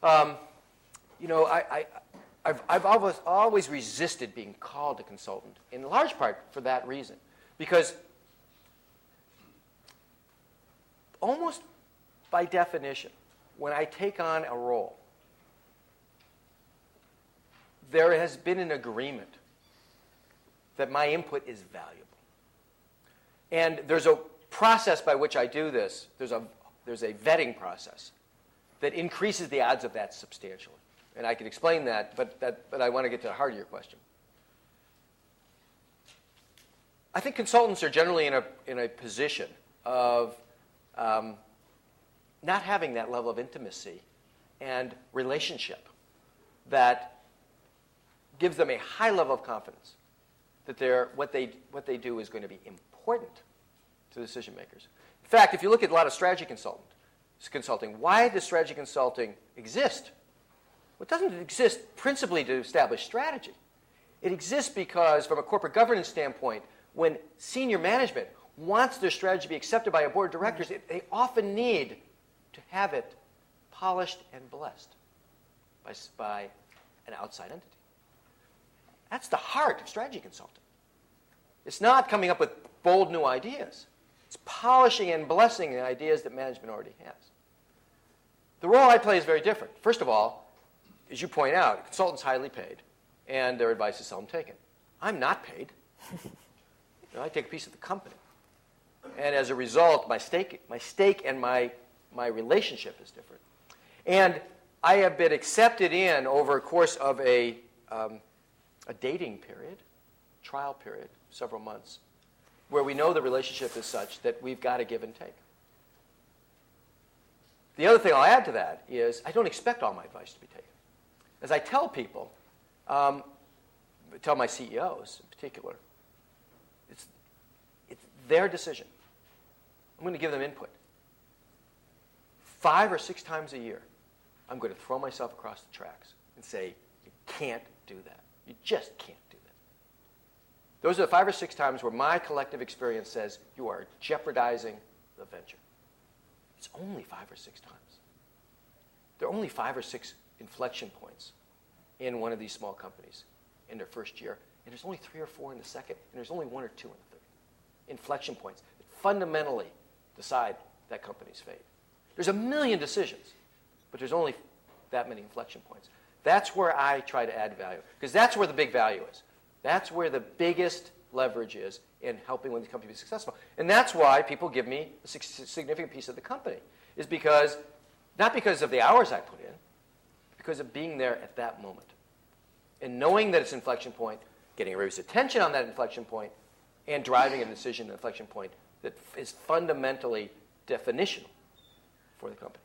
You know, I've always resisted being called a consultant, in large part for that reason. Because almost by definition, when I take on a role, there has been an agreement that my input is valuable. And there's a process by which I do this. There's a vetting process that increases the odds of that substantially. And I can explain that, but I want to get to the heart of your question. I think consultants are generally in a position of not having that level of intimacy and relationship that gives them a high level of confidence that what they do is going to be important to decision makers. In fact, if you look at a lot of strategy consulting, why does strategy consulting exist? Well, it doesn't exist principally to establish strategy. It exists because, from a corporate governance standpoint, when senior management wants their strategy to be accepted by a board of directors, they often need to have it polished and blessed by an outside entity. That's the heart of strategy consulting. It's not coming up with bold new ideas. It's polishing and blessing the ideas that management already has. The role I play is very different. First of all, as you point out, a consultant's highly paid, and their advice is seldom taken. I'm not paid. I take a piece of the company. And as a result, my stake and my relationship is different. And I have been accepted in over a course of a dating period, trial period, several months, where we know the relationship is such that we've got to give and take. The other thing I'll add to that is I don't expect all my advice to be taken. As I tell people, tell my CEOs in particular, it's their decision. I'm going to give them input. 5 or 6 times a year, I'm going to throw myself across the tracks and say, you can't do that. You just can't do that. Those are the 5 or 6 times where my collective experience says you are jeopardizing the venture. It's only 5 or 6 times. There are only 5 or 6 inflection points in one of these small companies in their first year, and there's only 3 or 4 in the second, and there's only 1 or 2 in the third. Inflection points that fundamentally decide that company's fate. There's a million decisions, but there's only that many inflection points. That's where I try to add value, because that's where the big value is. That's where the biggest leverage is in helping one of these companies be successful. And that's why people give me a significant piece of the company, is because, not because of the hours I put in, because of being there at that moment. And knowing that it's an inflection point, getting everybody's attention on that inflection point, and driving a decision at an inflection point that is fundamentally definitional for the company.